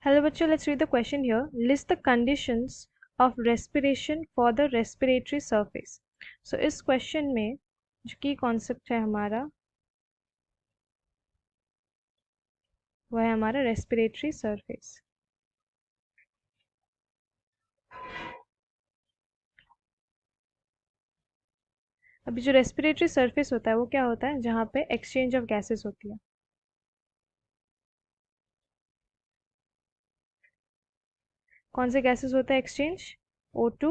Hello बच्चों, let's read the question here. List the conditions of respiration for the respiratory surface. So इस question में जो की concept है हमारा वह है हमारा respiratory surface. अभी जो respiratory surface होता है वो क्या होता है, जहाँ पे exchange of gases होती है. कौन से gases होता है exchange? O2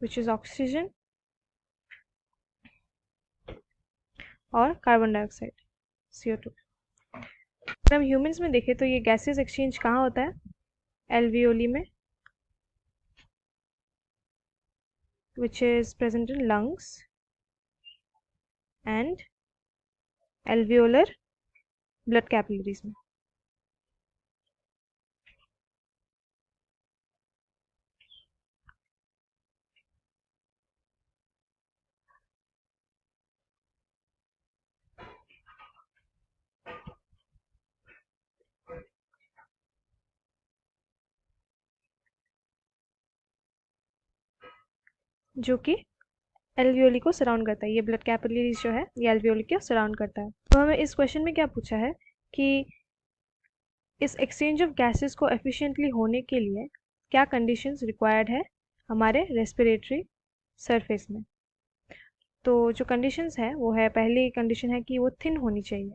which is oxygen और कार्बन डाइऑक्साइड CO2. अगर हम ह्यूमंस में देखें तो ये गैसेस एक्सचेंज कहाँ होता है? एल्वियोली में, which is present in lungs and alveolar blood capillaries में. जो कि एल्वियोली को सराउंड करता है. ये ब्लड कैपिलरीज जो है ये एल्वियोली को सराउंड करता है. तो हमें इस क्वेश्चन में क्या पूछा है कि इस एक्सचेंज ऑफ गैसेस को एफिशिएंटली होने के लिए क्या कंडीशंस रिक्वायर्ड है हमारे रेस्पिरेटरी सरफेस में. तो जो कंडीशंस है वो है, पहली कंडीशन है कि वो थिन होनी चाहिए.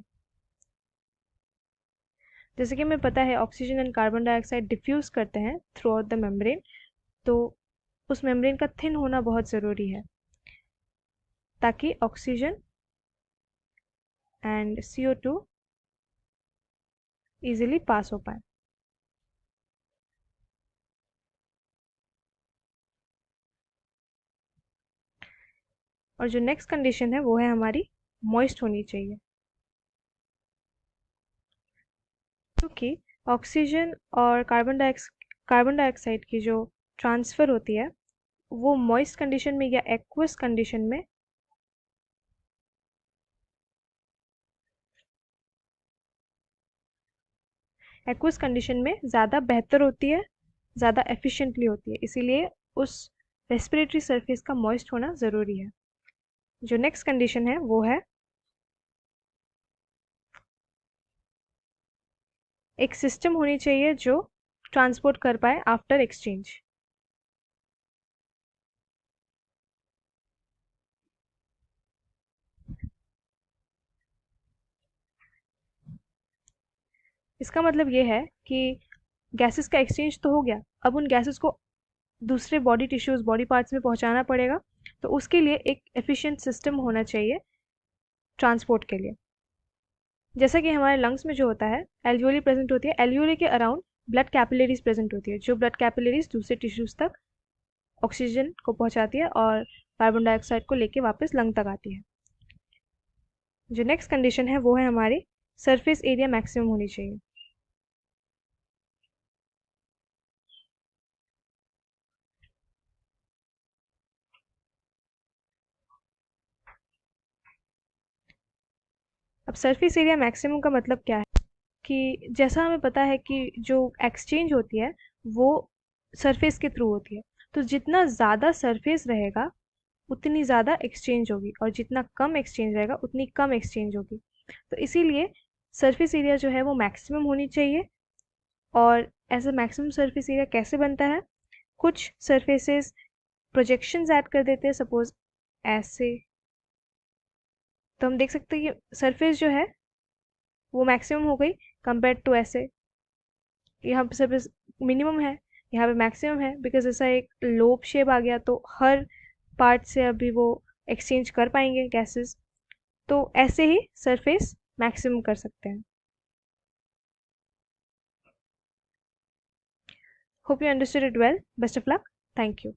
जैसे कि हमें पता है oxygen and carbon dioxide diffuse करते हैं थ्रू आउट द मेम्ब्रेन, तो उस मेम्ब्रेन का थिन होना बहुत ज़रूरी है ताकि oxygen and CO2 easily pass हो पाए. और जो नेक्स्ट कंडीशन है वो है हमारी मॉइस्ट होनी चाहिए, क्योंकि ऑक्सीजन और कार्बन डाइऑक्साइड की जो ट्रांसफ़र होती है वो मॉइस्ट कंडीशन में या एक्वस कंडीशन में ज़्यादा बेहतर होती है, ज़्यादा एफिशिएंटली होती है. इसीलिए उस रेस्पिरेटरी सरफेस का मॉइस्ट होना ज़रूरी है. जो नेक्स्ट कंडीशन है वो है एक सिस्टम होनी चाहिए जो ट्रांसपोर्ट कर पाए आफ्टर एक्सचेंज. इसका मतलब ये है कि गैसेस का एक्सचेंज तो हो गया, अब उन गैसेस को दूसरे बॉडी टिश्यूज, बॉडी पार्ट्स में पहुंचाना पड़ेगा. तो उसके लिए एक एफिशिएंट सिस्टम होना चाहिए ट्रांसपोर्ट के लिए. जैसा कि हमारे लंग्स में जो होता है, एल्वियोली प्रेजेंट होती है, एल्वियोली के अराउंड ब्लड कैपिलरीज प्रेजेंट होती है, जो ब्लड कैपिलरीज दूसरे टिश्यूज तक ऑक्सीजन को पहुंचाती है और कार्बन डाइऑक्साइड को लेके वापस लंग तक आती है. जो नेक्स्ट कंडीशन है वो है हमारी सरफेस एरिया मैक्सिमम होनी चाहिए. अब सरफेस एरिया मैक्सिमम का मतलब क्या है कि जैसा हमें पता है कि जो एक्सचेंज होती है वो सरफेस के थ्रू होती है, तो जितना ज़्यादा सरफेस रहेगा उतनी ज़्यादा एक्सचेंज होगी और जितना कम एक्सचेंज रहेगा उतनी कम एक्सचेंज होगी. तो इसीलिए सरफेस एरिया जो है वो मैक्सिमम होनी चाहिए. और ऐसा मैक्सिमम सरफेस एरिया कैसे बनता है, कुछ सरफेसेस प्रोजेक्शंस ऐड कर देते हैं, सपोज ऐसे. तो हम देख सकते हैं कि सरफेस जो है वो मैक्सिमम हो गई कंपेयर टू ऐसे. यहाँ पे सरफेस मिनिमम है, यहाँ पे मैक्सिमम है, बिकॉज ऐसा एक लोब शेप आ गया तो हर पार्ट से अभी वो एक्सचेंज कर पाएंगे गैसेस. तो ऐसे ही सरफेस मैक्सिमम कर सकते हैं. Hope you understood it well. Best of luck. Thank you.